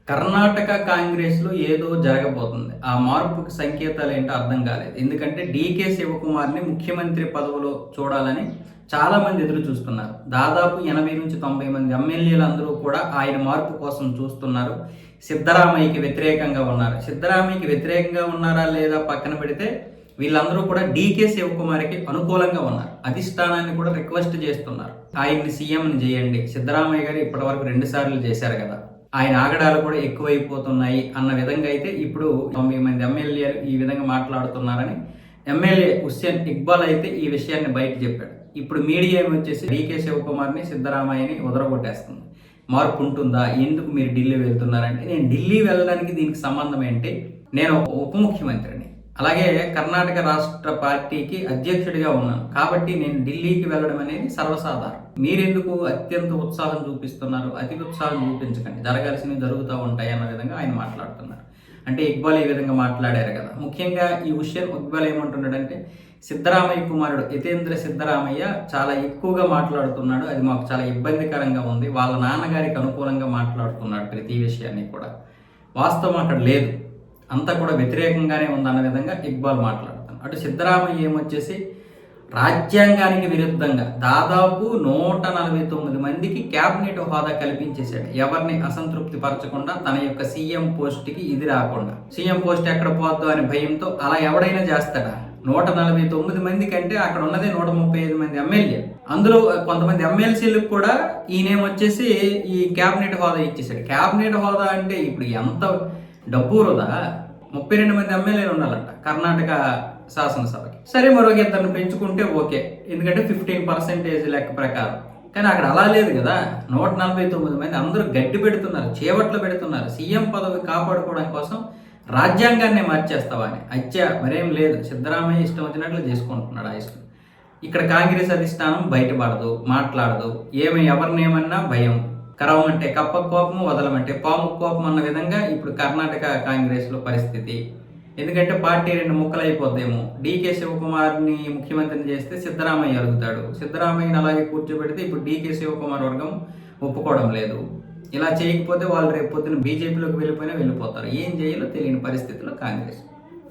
కర్ణాటక కాంగ్రెస్‌లో ఏదో జరగబోతుంది. ఆ మార్పుకి సంకేతాలేంటో అర్థం కాలేదు. ఎందుకంటే డీకే శివకుమార్‌ని ముఖ్యమంత్రి పదవిలో చూడాలని చాలామంది ఎదురు చూస్తున్నారు. దాదాపు 80-90 మంది ఎమ్మెల్యేలందరూ కూడా ఆయన మార్పు కోసం చూస్తున్నారు. సిద్ధరామయ్యకి వ్యతిరేకంగా ఉన్నారు. సిద్ధరామయ్యకి వ్యతిరేకంగా ఉన్నారా లేదా పక్కన పెడితే వీళ్ళందరూ కూడా డీకే శివకుమార్‌కి అనుకూలంగా ఉన్నారు. అధిష్టానాన్ని కూడా రిక్వెస్ట్ చేస్తున్నారు. ఆయన్ని సీఎంని చేయండి. సిద్ధరామయ్య గారు ఇప్పటివరకు 2 సార్లు చేశారు కదా! ఆయన ఆగడాలు కూడా ఎక్కువైపోతున్నాయి అన్న విధంగా అయితే ఇప్పుడు 90 మంది ఎమ్మెల్యేలు ఈ విధంగా మాట్లాడుతున్నారని ఎమ్మెల్యే హుస్సేన్ ఇక్బాల్ అయితే ఈ విషయాన్ని బయట చెప్పాడు. ఇప్పుడు మీడియా వచ్చేసి డీకే శివకుమార్ని సిద్ధరామయ్యని వదలగొట్టేస్తుంది. మార్పు ఉంటుందా, ఎందుకు మీరు ఢిల్లీ వెళ్తున్నారంటే, నేను ఢిల్లీ వెళ్ళడానికి దీనికి సంబంధం ఏంటి, నేను ఉప ముఖ్యమంత్రిని, అలాగే కర్ణాటక రాష్ట్ర పార్టీకి అధ్యక్షుడిగా ఉన్నాను కాబట్టి నేను ఢిల్లీకి వెళ్ళడం అనేది సర్వసాధారణం. మీరెందుకు అత్యంత ఉత్సాహం చూపిస్తున్నారు? అతి ఉత్సాహం చూపించకండి, జరగాల్సినవి జరుగుతూ ఉంటాయి అన్న విధంగా ఆయన మాట్లాడుతున్నారు. అంటే ఇక్బాల్ ఈ విధంగా మాట్లాడారు కదా. ముఖ్యంగా ఈ విషయం ఇక్బాల్ ఏమంటున్నాడంటే, సిద్ధరామయ్య కుమారుడు యతేంద్ర సిద్ధరామయ్య చాలా ఎక్కువగా మాట్లాడుతున్నాడు, అది మాకు చాలా ఇబ్బందికరంగా ఉంది, వాళ్ళ నాన్నగారికి అనుకూలంగా మాట్లాడుతున్నాడు ప్రతి విషయాన్ని కూడా. వాస్తవం అక్కడ లేదు, అంతా కూడా వ్యతిరేకంగానే ఉందన్న విధంగా ఇక్బాల్ మాట్లాడుతాను. అటు సిద్ధరామయ్య ఏమొచ్చేసి రాజ్యాంగానికి విరుద్ధంగా దాదాపు 149 మందికి క్యాబినెట్ హోదా కల్పించేశాడు. ఎవరిని అసంతృప్తి పరచకుండా, తన యొక్క సీఎం పోస్ట్కి ఇది రాకుండా, సీఎం పోస్ట్ ఎక్కడ పోద్దు అనే భయంతో అలా ఎవడైనా చేస్తాడా? 149 మంది కంటే అక్కడ ఉన్నదే 135 మంది ఎమ్మెల్యే. అందులో కొంతమంది ఎమ్మెల్సీలకు కూడా ఈయనేమొచ్చేసి ఈ క్యాబినెట్ హోదా ఇచ్చేసాడు. క్యాబినెట్ హోదా అంటే ఇప్పుడు ఎంత డబ్బు వృధా. 32 మంది ఎమ్మెల్యేలు ఉండాలంట కర్ణాటక శాసనసభకి. సరే, మరొక ఇద్దరిని పెంచుకుంటే ఓకే, ఎందుకంటే 15% లెక్క ప్రకారం. కానీ అక్కడ అలా లేదు కదా. 149 మంది అందరూ గడ్డి పెడుతున్నారు, చేపట్లు పెడుతున్నారు. సీఎం పదవి కాపాడుకోవడం కోసం రాజ్యాంగాన్ని మార్చేస్తావా అని. అచ్చా, మరేం లేదు, సిద్ధరామయ్య ఇష్టం వచ్చినట్లు చేసుకుంటున్నాడు ఆ ఇష్టం. ఇక్కడ కాంగ్రెస్ అధిష్టానం బయటపడదు, మాట్లాడదు. ఎవరినేమన్నా భయం. కరవమంటే కప్ప కోపము, వదలమంటే పాము కోపం అన్న విధంగా ఇప్పుడు కర్ణాటక కాంగ్రెస్లో పరిస్థితి. ఎందుకంటే పార్టీ 2 ముక్కలు అయిపోద్దేమో. డీకే శివకుమార్ని ముఖ్యమంత్రిని చేస్తే సిద్ధరామయ్య అడుగుతాడు. సిద్ధరామయ్యని అలాగే కూర్చోబెడితే ఇప్పుడు డీకే శివకుమార్ వర్గం ఒప్పుకోవడం లేదు. ఇలా చేయకపోతే వాళ్ళు రేపు పొద్దున బీజేపీలోకి వెళ్ళిపోతారు. ఏం చేయాలో తెలియని పరిస్థితిలో కాంగ్రెస్.